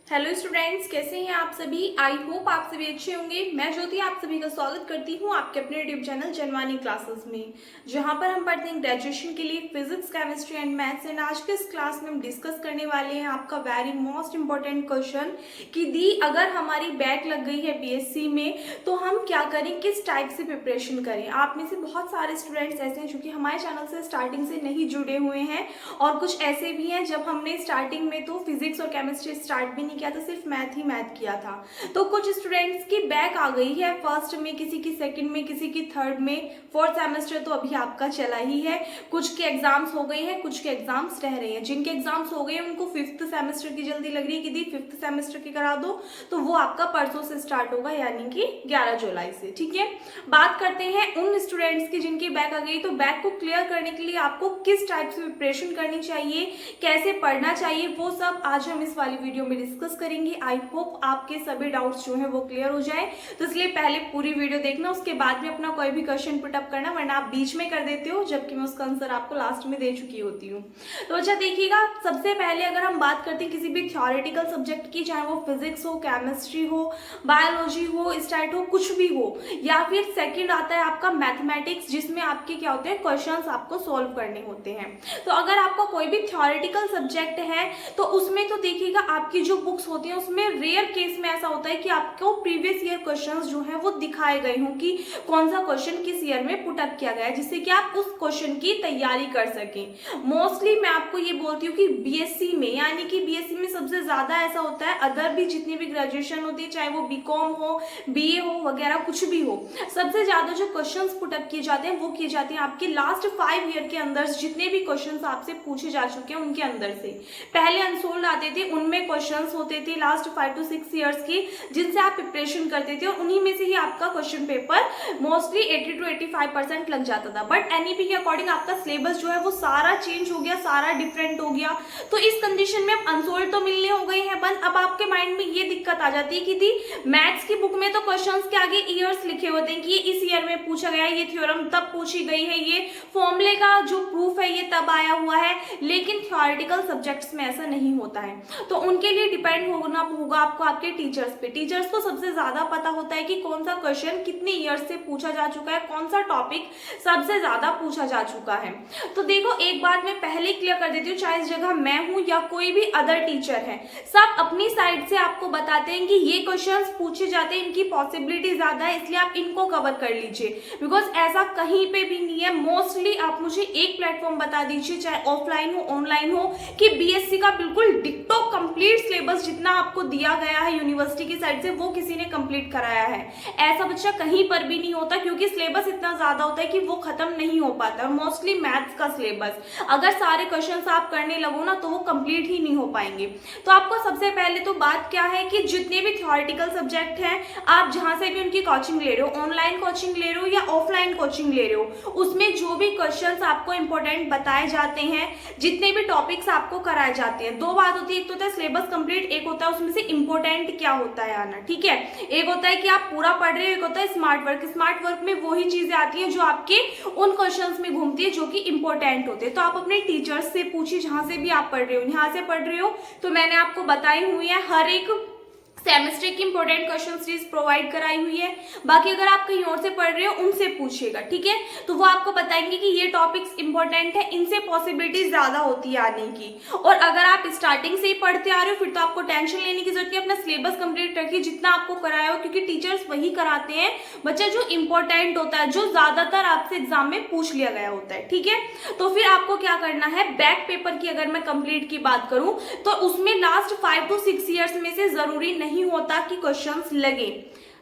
Hello students, कैसे हैं आप सभी। आई होप आप सभी अच्छे होंगे। मैं ज्योति आप सभी का स्वागत करती हूं आपके अपने यूट्यूब चैनल जनवानी क्लासेस में, जहां पर हम पढ़ते हैं ग्रेजुएशन के लिए physics, chemistry and maths. And आज के इस क्लास में हम डिस्कस करने वाले हैं आपका वेरी मोस्ट इंपॉर्टेंट क्वेश्चन कि दी अगर हमारी बैक लग गई है बीएससी में तो हम क्या करें, किस टाइप से प्रिपरेशन करें। आप में से बहुत सारे स्टूडेंट्स ऐसे हैं जो कि हमारे चैनल से स्टार्टिंग से नहीं जुड़े हुए हैं, और कुछ ऐसे भी हैं जब हमने स्टार्टिंग में तो फिजिक्स और केमिस्ट्री स्टार्ट भी नहीं किया था, सिर्फ मैथ ही मैथ किया था। तो कुछ स्टूडेंट्स की बैक आ गई है फर्स्ट में, किसी की सेकंड में, किसी की थर्ड में। फोर्थ सेमेस्टर तो अभी आपका चला ही है। कुछ के एग्जाम्स हो गए हैं, कुछ के एग्जाम्स रह रहे हैं। जिनके एग्जाम्स हो गए हैं उनको फिफ्थ सेमेस्टर की जल्दी लग रही है कि दी फिफ्थ सेमेस्टर की करा दो, तो वो आपका परसों से स्टार्ट होगा, यानी कि 11 जुलाई से। ठीक है, बात करते हैं उन स्टूडेंट्स की जिनकी बैक आ गई। तो बैक को क्लियर करने के लिए आपको किस टाइप से प्रिपरेशन करनी चाहिए, कैसे पढ़ना चाहिए, वो सब आज हम इस वाली वीडियो में डिस्कस करेंगे। आई होप आपके सभी डाउट्स जो हैं वो क्लियर हो जाए। तो इसलिए पहले पूरी वीडियो देखना, उसके बाद में अपना कोई भी क्वेश्चन पुटअप करना, वरना आप बीच में कर देते हो जबकि मैं उसका आंसर आपको लास्ट में दे चुकी होती हूँ। तो अच्छा देखिएगा, सबसे पहले अगर हम बात करते हैं किसी भी थ्योरेटिकल सब्जेक्ट की, चाहे वो फिजिक्स हो, केमिस्ट्री हो, बायोलॉजी हो, स्टैट हो, कुछ भी हो, या फिर सेकंड आता है आपका मैथमेटिक्स, जिसमें आपके क्या होते हैं, क्वेश्चंस आपको सॉल्व करने होते हैं। तो अगर आपका कोई भी थ्योरेटिकल सब्जेक्ट है तो उसमें तो देखिएगा आपकी जो बुक्स होती हैं उसमें रेयर केस में ऐसा होता है कि आपको प्रीवियस ईयर क्वेश्चंस जो हैं वो दिखाए गए हों कि कौन सा क्वेश्चन किस ईयर में पुट अप किया गया है, जिससे कि आप उस क्वेश्चन की तैयारी कर सकें। मोस्टली मैं आपको ये बोलती हूँ कि बीएससी में, यानी कि बीएससी में सबसे ज्यादा ऐसा होता है, अदर भी जितनी भी ग्रेजुएशन होती है, चाहे वो बीकॉम हो, बीए हो वगैरह कुछ भी हो, सबसे ज्यादा जो क्वेश्चंस पुट अप किए जाते हैं वो किए जाते हैं आपके लास्ट 5 ईयर के अंदर। जितने भी क्वेश्चंस आपसे पूछे जा चुके हैं उनके अंदर से पहले अनसोल्ड आते थे, उनमें क्वेश्चंस होते थे लास्ट 5 to 6 ईयर्स की, जिनसे आप प्रिपरेशन करते थे, और उन्हीं में से ही आपका क्वेश्चन पेपर मोस्टली 80 to 85% लग जाता था। बट एनईपी के अकॉर्डिंग आपका सिलेबस जो है वो सारा चेंज हो गया, सारा डिफरेंट हो गया। तो इस कंडीशन में अब अनसोल्ड तो मिलने हो गए हैं बंद। अब आपके माइंड में ये दिक्कत आ जाती है कि दी मैथ्स की बुक में तो क्वेश्चंस के आगे ईयर्स लिखे होते हैं कि ये इस ईयर में पूछा गया है, ये थ्योरम तब पूछी गई है, ये फॉर्मूले का जो प्रूफ है ये तब आया हुआ है। लेकिन थ्योरेटिकल सब्जेक्ट्स में ऐसा नहीं होता है, तो उनके लिए डिपेंड होना होगा आपको आपके टीचर्स पे। टीचर्स को सबसे ज्यादा पता होता है कि कौन सा क्वेश्चन कितने ईयर से पूछा जा चुका है, कौन सा टॉपिक सबसे ज्यादा पूछा जा चुका है। तो देखो, एक बात मैं पहले क्लियर कर देती हूँ, चाहे इस जगह मैं हूं या कोई भी अदर टीचर है, सब अपनी साइड से आपको बताते हैं कि ये क्वेश्चंस पूछे जाते हैं, इनकी पॉसिबिलिटी ज्यादा है, इसलिए आप इनको कवर कर लीजिए। बिकॉज ऐसा कहीं पे भी नहीं है। मोस्टली आप मुझे एक प्लेटफॉर्म बता दीजिए, चाहे ऑफलाइन हो ऑनलाइन हो, कि बीएससी का बिल्कुल डिक्टो कंप्लीट सिलेबस जितना आपको दिया गया है यूनिवर्सिटी की साइड से वो किसी ने कंप्लीट कराया है। ऐसा बच्चा कहीं पर भी नहीं होता, क्योंकि सिलेबस इतना ज्यादा होता है कि वो खत्म नहीं हो पाता। मोस्टली मैथ्स का सिलेबस अगर सारे क्वेश्चंस आप करने लगो ना तो वो कंप्लीट ही नहीं हो पाएंगे। तो आपको सबसे पहले तो बात क्या है कि जितने भी थ्योरेटिकल सब्जेक्ट हैं, आप जहां से भी उनकी कोचिंग ले रहे हो, ऑनलाइन कोचिंग ले रहे हो या ऑफलाइन कोचिंग ले रहे हो, उसमें जो भी क्वेश्चंस आपको इंपॉर्टेंट बताए जाते हैं, जितने भी टॉपिक्स आपको कराए जाते हैं, दो बात होती है, एक तो होता है सिलेबस कंप्लीट, एक होता है उसमें से इंपॉर्टेंट क्या होता है आना। ठीक है, एक होता है कि आप पूरा पढ़ रहे हो, एक होता है स्मार्ट वर्क। स्मार्ट वर्क में वही चीजें आती है जो आपके उन क्वेश्चंस में घूमती है जो कि इंपॉर्टेंट होते हैं। तो आप अपने टीचर्स से पूछिए, जहां से भी आप पढ़ रहे हो। यहाँ से पढ़ रहे हो तो मैंने आपको बताई हुई है, हर एक सेमेस्टर की इंपॉर्टेंट क्वेश्चन सीरीज प्रोवाइड कराई हुई है। बाकी अगर आप कहीं और से पढ़ रहे हो उनसे पूछिएगा, ठीक है, तो वो आपको बताएंगे कि ये टॉपिक्स इंपॉर्टेंट है, इनसे पॉसिबिलिटी ज्यादा होती है आने की। और अगर आप स्टार्टिंग से ही पढ़ते आ रहे हो फिर तो आपको टेंशन लेने की जरूरत है, अपना सिलेबस कंप्लीट रखिए जितना आपको कराया हो, क्योंकि टीचर्स वही कराते हैं बच्चा जो इंपॉर्टेंट होता है, जो ज्यादातर आपसे एग्जाम में पूछ लिया गया होता है। ठीक है, तो फिर आपको क्या करना है, बैक पेपर की अगर मैं कंप्लीट की बात करूं तो उसमें लास्ट 5 to 6 ईयर्स में से जरूरी नहीं होता कि क्वेश्चंस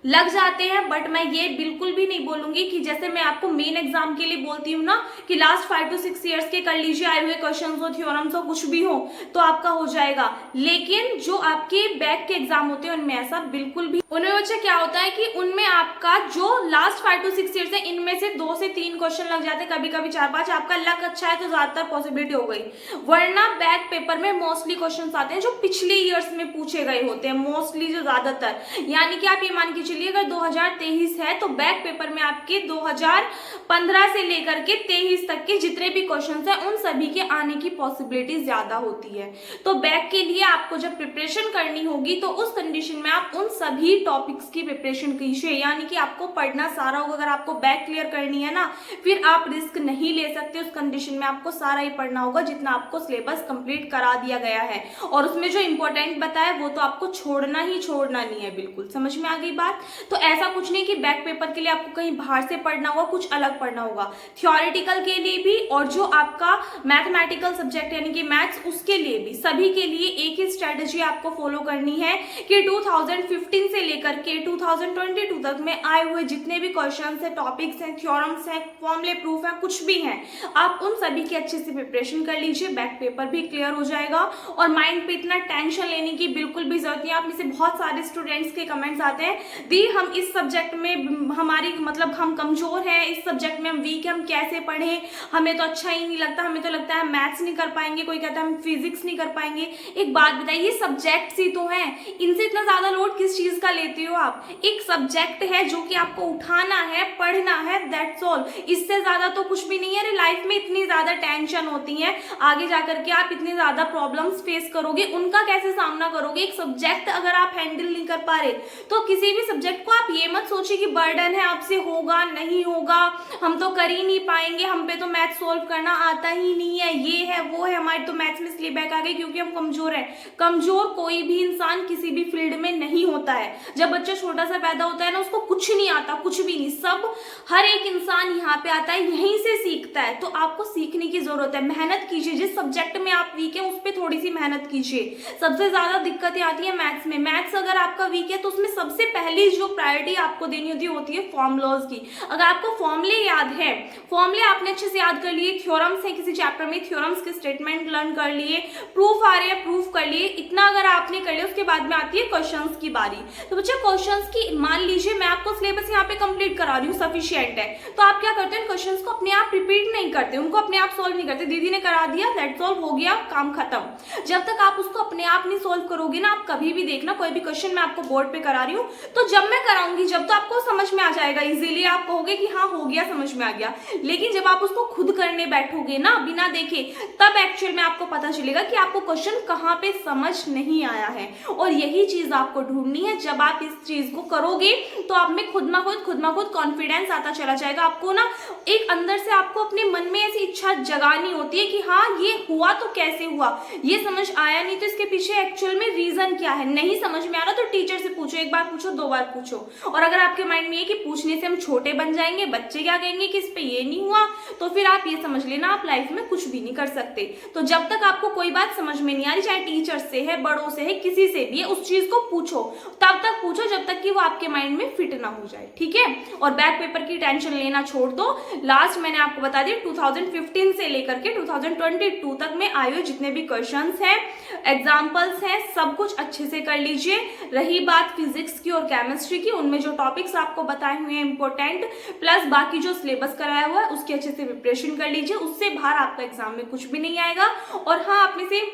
लग जाते हैं। बट मैं ये बिल्कुल भी नहीं बोलूंगी कि जैसे मैं आपको मेन एग्जाम के लिए बोलती हूँ ना कि लास्ट 5 to 6 ईयर्स के कर लीजिए, आए हुए क्वेश्चंस हो, थ्योरम्स हो, कुछ भी हो तो आपका हो जाएगा। लेकिन जो आपके बैक के एग्जाम होते हैं उनमें ऐसा बिल्कुल भी, उनमें बच्चा क्या होता है कि उनमें आपका जो लास्ट 5 to 6 ईयर्स है इनमें से 2 से 3 क्वेश्चन लग जाते हैं, कभी कभी 4-5। आपका लक अच्छा है तो ज्यादातर पॉसिबिलिटी हो गई, वरना बैक पेपर में मोस्टली क्वेश्चन आते हैं जो पिछले ईयर्स में पूछे गए होते हैं, मोस्टली जो ज्यादातर, यानी कि आप ये मान कीजिए चलिए अगर 2023 है तो बैक पेपर में आपके 2015 से लेकर के 23 तक के जितने भी क्वेश्चंस हैं उन सभी के आने की पॉसिबिलिटी ज्यादा होती है। तो बैक के लिए आपको जब प्रिपरेशन करनी होगी तो उस कंडीशन में आप उन सभी टॉपिक्स की प्रिपरेशन कीजिए, यानी कि आपको पढ़ना सारा होगा। अगर आपको बैक क्लियर करनी है ना, फिर आप रिस्क नहीं ले सकते। उस कंडीशन में आपको सारा ही पढ़ना होगा जितना आपको सिलेबस कंप्लीट करा दिया गया है, और उसमें जो इंपॉर्टेंट बताया वो तो आपको छोड़ना ही छोड़ना नहीं है। बिल्कुल समझ में आ गई बात। तो ऐसा कुछ नहीं कि बैक पेपर के लिए आपको कहीं बाहर से पढ़ना होगा, कुछ अलग पढ़ना होगा। थ्योरेटिकल के लिए भी और जो आपका मैथमेटिकल सब्जेक्ट यानी कि मैथ्स, उसके लिए भी, सभी के लिए एक ही स्ट्रेटेजी आपको फॉलो करनी है कि 2015 से लेकर के 2022 तक में आए हुए जितने भी क्वेश्चंस है, टॉपिक्स हैं, थ्योरम्स हैं, फॉर्मूले प्रूफ है, कुछ भी हैं, आप उन सभी की अच्छे से प्रिपरेशन कर लीजिए। बैक पेपर भी क्लियर हो जाएगा और माइंड पे इतना टेंशन लेने की बिल्कुल भी जरूरत नहीं है। आप में से बहुत सारे स्टूडेंट्स के कमेंट्स आते हैं, दी हम इस सब्जेक्ट में हमारी मतलब हम कमजोर हैं, इस सब्जेक्ट में हम वीक हैं, हम कैसे पढ़ें, हमें तो अच्छा ही नहीं लगता, हमें तो लगता है मैथ्स नहीं कर पाएंगे, कोई कहता है हम फिजिक्स नहीं कर पाएंगे। एक बात बताइए, ये सब्जेक्ट्स ही तो हैं, इनसे इतना ज्यादा लोड किस चीज का लेते हो आप? एक सब्जेक्ट है जो कि आपको उठाना है, पढ़ना है, दैट्स ऑल। इससे ज्यादा तो कुछ भी नहीं है। अरे लाइफ में इतनी ज्यादा टेंशन होती है, आगे जाकर के आप इतनी ज्यादा प्रॉब्लम्स फेस करोगे, उनका कैसे सामना करोगे? एक सब्जेक्ट अगर आप हैंडल नहीं कर पा रहे तो किसी भी सब्जेक्ट को आप ये मत सोचिए कि बर्डन है, आपसे होगा नहीं होगा, हम तो कर ही नहीं पाएंगे, हम पे तो मैथ सोल्व करना आता ही नहीं है, ये है वो है, हमारी तो मैथ्स में इसलिए बैक आ गई क्योंकि हम कमजोर हैं। कमजोर कोई भी इंसान किसी भी फील्ड में नहीं होता है। जब बच्चा छोटा सा पैदा होता है ना, उसको कुछ नहीं आता, कुछ भी नहीं, सब हर एक इंसान यहाँ पे आता है, यहीं से सीखता है। तो आपको सीखने की जरूरत है, मेहनत कीजिए। जिस सब्जेक्ट में आप वीक है उस पर थोड़ी सी मेहनत कीजिए। सबसे ज्यादा दिक्कतें आती है मैथ्स में। मैथ्स अगर आपका वीक है तो उसमें सबसे पहली जो प्रायोरिटी आपको देनी होती है फॉर्मूलाज की। अगर आपको फॉर्मूले याद है, फॉर्मूले आपने अच्छे से याद कर लिए, थ्योरम्स है किसी चैप्टर में, थ्योरम्स के स्टेटमेंट लर्न कर लिए, प्रूफ आ रहे हैं, प्रूफ कर लिए, इतना अगर आपने कर लिया, उसके बाद में आती है क्वेश्चंस की बारी। तो बच्चे क्वेश्चंस की, मान लीजिए मैं आपको सिलेबस यहाँ पे कंप्लीट करा रही हूँ, सफिशिएंट है, तो आप क्या करते हैं, क्वेश्चंस को अपने आप रिपीट नहीं करते, उनको अपने आप सोल्व नहीं करते। दीदी ने करा दिया, दैट सॉल्व हो गया, काम खत्म। जब तक आप उसको अपने आप नहीं सोल्व करोगे ना, आप कभी भी देखना, कोई भी क्वेश्चन मैं आपको बोर्ड पे करा रही हूँ तो जब मैं कराऊंगी, जब तो आपको समझ में आ जाएगा इजीली, आप कहोगे कि हाँ हो गया, समझ में आ गया। लेकिन जब आप उसको खुद करने बैठोगे ना बिना देखे, तब एक्चुअल में आपको पता चलेगा कि आपको क्वेश्चन कहाँ पे समझ नहीं आया है। और यही चीज आपको ढूंढनी है। जब आप इस चीज को करोगे तो आप में खुद ब खुद कॉन्फिडेंस आता चला जाएगा। आपको ना एक अंदर से आपको अपने मन में ऐसी इच्छा जगानी होती है कि हाँ ये हुआ तो कैसे हुआ, ये समझ आया नहीं तो इसके पीछे एक्चुअल में रीजन क्या है। नहीं समझ में आ रहा तो टीचर से पूछो, एक बार पूछो, दो बार पूछो। और अगर आपके माइंड में ये कि पूछने से हम छोटे बन जाएंगे, बच्चे क्या कहेंगे कि इस पे ये नहीं हुआ, तो फिर आप ये समझ लेना आप लाइफ में कुछ भी नहीं कर सकते। तो जब तक आपको कोई बात समझ में नहीं आ रही, चाहे टीचर से है, बड़ों से है, किसी से भी है, उस चीज को पूछो, तब तक पूछो जब तक कि वो आपके माइंड में फिट ना हो जाए, ठीक है। और बैक पेपर की टेंशन लेना छोड़ दो। लास्ट मैंने आपको बता दिया 2015 से लेकर के 2022 तक में आए हुए जितने भी क्वेश्चंस हैं, एग्जांपल्स हैं, सब कुछ अच्छे से कर लीजिए। रही बात फिजिक्स की और केमिस्ट्री की, उनमें जो टॉपिक्स आपको बताए हुए हैं इंपॉर्टेंट, प्लस बाकी जो सिलेबस कराया हुआ है उसकी अच्छे से प्रिपरेशन कर लीजिए। उससे बाहर आपका एग्जाम में कुछ भी नहीं आएगा। और हाँ, आप में से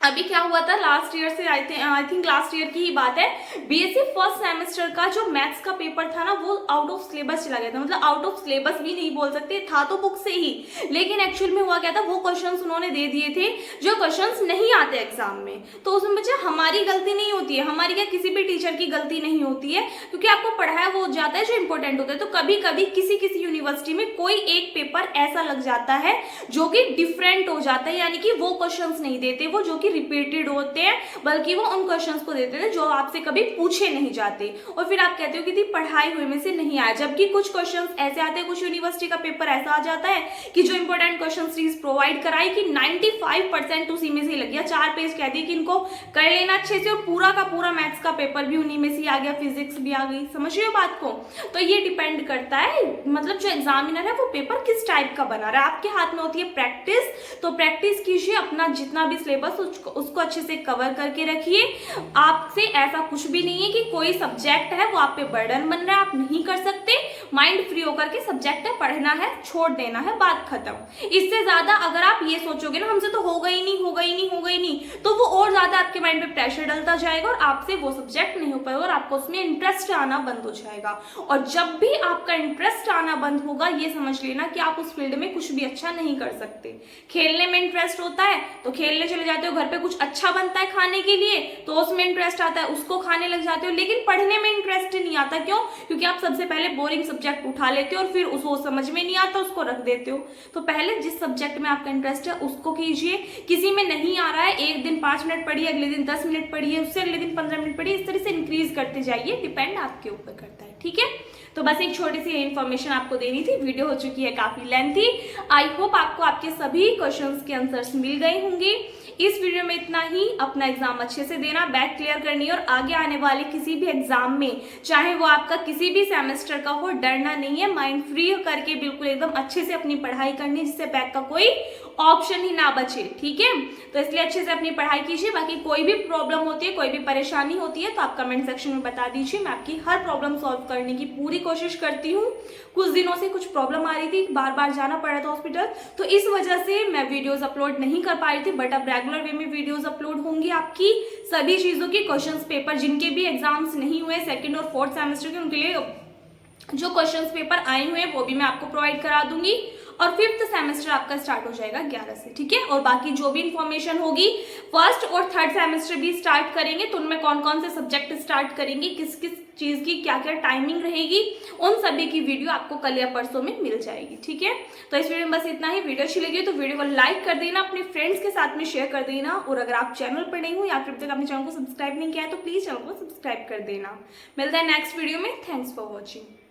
अभी क्या हुआ था लास्ट ईयर से, आई थिंक लास्ट ईयर की ही बात है, बीएससी फर्स्ट सेमेस्टर का जो मैथ्स का पेपर था ना, वो आउट ऑफ सिलेबस चला गया था। मतलब आउट ऑफ सिलेबस भी नहीं बोल सकते, था तो बुक से ही, लेकिन एक्चुअल में हुआ क्या था, वो क्वेश्चंस उन्होंने दे दिए थे जो क्वेश्चंस नहीं आते एग्जाम में। तो उसमें बच्चा हमारी गलती नहीं होती है, हमारी क्या किसी भी टीचर की गलती नहीं होती है, क्योंकि आपको पढ़ाया वो जाता है जो इंपॉर्टेंट होता है। तो कभी कभी किसी किसी यूनिवर्सिटी में कोई एक पेपर ऐसा लग जाता है जो कि डिफरेंट हो जाता है, यानी कि वो क्वेश्चंस नहीं देते वो जो कि रिपीटेड होते हैं, बल्कि वो उन क्वेश्चंस को देते हैं जो आपसे कभी पूछे नहीं जाते। और फिर आप कहते हो कि पढ़ाई हुए में से नहीं आया, जबकि कुछ क्वेश्चंस ऐसे आते हैं, कुछ यूनिवर्सिटी का पेपर ऐसा आ जाता है कि जो इंपॉर्टेंट क्वेश्चन सीरीज प्रोवाइड कराई कि 95% उसी में से लग गया। 4 पेज कह दिए कि इनको कर लेना अच्छे से, और पूरा का पूरा मैथ्स का पेपर भी उन्हीं में से आ गया, फिजिक्स भी आ गई। समझ रहे हो बात को? तो ये डिपेंड करता है, मतलब जो एग्जामिनर है वो पेपर किस टाइप का बना रहा है। आपके हाथ में होती है प्रैक्टिस, तो प्रैक्टिस कीजिए, अपना जितना भी सिलेबस उसको अच्छे से कवर करके रखिए। आपसे ऐसा कुछ भी नहीं है कि कोई सब्जेक्ट है वो आप पे बर्डन बन रहा है, आप नहीं कर सकते। माइंड फ्री होकर के सब्जेक्ट है पढ़ना है, छोड़ देना है, बात खत्म। इससे ज्यादा अगर आप ये सोचोगे ना हमसे तो होगा ही नहीं, होगा ही नहीं, होगा ही नहीं, तो वो और ज्यादा आपके माइंड पे प्रेशर डलता जाएगा और आपसे वो सब्जेक्ट नहीं हो पाएगा और आपको उसमें इंटरेस्ट आना बंद हो जाएगा। और जब भी आपका इंटरेस्ट आना बंद होगा ये समझ लेना कि आप उस फील्ड में कुछ भी अच्छा नहीं कर सकते। खेलने में इंटरेस्ट होता है तो खेलने चले जाते हो, घर पे कुछ अच्छा बनता है खाने के लिए तो उसमें इंटरेस्ट आता है, उसको खाने लग जाते हो, लेकिन पढ़ने में इंटरेस्ट नहीं आता। क्यों? क्योंकि आप सबसे पहले बोरिंग सब्जेक्ट उठा लेते हो और फिर उसको समझ में नहीं आता उसको रख देते हो। तो पहले जिस सब्जेक्ट में आपका इंटरेस्ट है उसको कीजिए। किसी में नहीं आ रहा है, एक दिन 5 मिनट पढ़िए, अगले दिन 10 मिनट पढ़िए, उससे अगले दिन 15 मिनट पढ़िए, इस तरह से इंक्रीज करते जाइए, डिपेंड आपके ऊपर करता है। ठीक है, तो बस एक छोटी सी इन्फॉर्मेशन आपको देनी थी। वीडियो हो चुकी है काफी लेंथी। आई होप आपको आपके सभी क्वेश्चंस के आंसर्स मिल गए होंगे। इस वीडियो में इतना ही। अपना एग्जाम अच्छे से देना, बैक क्लियर करनी है और आगे आने वाले किसी भी एग्जाम में, चाहे वो आपका किसी भी सेमेस्टर का हो, डरना नहीं है, माइंड फ्री करके बिल्कुल एकदम अच्छे से अपनी पढ़ाई करनी है जिससे बैक का कोई ऑप्शन ही ना बचे। ठीक है, तो इसलिए अच्छे से अपनी पढ़ाई कीजिए। बाकी कोई भी प्रॉब्लम होती है, कोई भी परेशानी होती है तो आप कमेंट सेक्शन में बता दीजिए, मैं आपकी हर प्रॉब्लम सॉल्व करने की पूरी कोशिश करती हूँ। कुछ दिनों से कुछ प्रॉब्लम आ रही थी, बार बार जाना पड़ रहा था हॉस्पिटल, तो इस वजह से मैं वीडियोस अपलोड नहीं कर पा रही थी, बट अब रेगुलर वे में वीडियोस अपलोड होंगी आपकी सभी चीजों की। क्वेश्चंस पेपर जिनके भी एग्जाम्स नहीं हुए सेकंड और फोर्थ सेमेस्टर के, उनके लिए जो क्वेश्चंस पेपर आए हुए हैं वो भी मैं आपको प्रोवाइड करा दूंगी। और 5th सेमेस्टर आपका स्टार्ट हो जाएगा 11 से। ठीक है, और बाकी जो भी इंफॉर्मेशन होगी, 1st और 3rd सेमेस्टर भी स्टार्ट करेंगे तो उनमें कौन कौन से सब्जेक्ट स्टार्ट करेंगे, किस किस चीज की क्या क्या टाइमिंग रहेगी, उन सभी की वीडियो आपको कल या परसों में मिल जाएगी। ठीक है, तो इस वीडियो में बस इतना ही। वीडियो अच्छी लगी तो वीडियो को लाइक कर देना, अपने फ्रेंड्स के साथ में शेयर कर देना, और अगर आप चैनल पर नहीं हो या फिर तक अपने चैनल को सब्सक्राइब नहीं किया है तो प्लीज चैनल को सब्सक्राइब कर देना। मिलता है नेक्स्ट वीडियो में। Thanks for watching.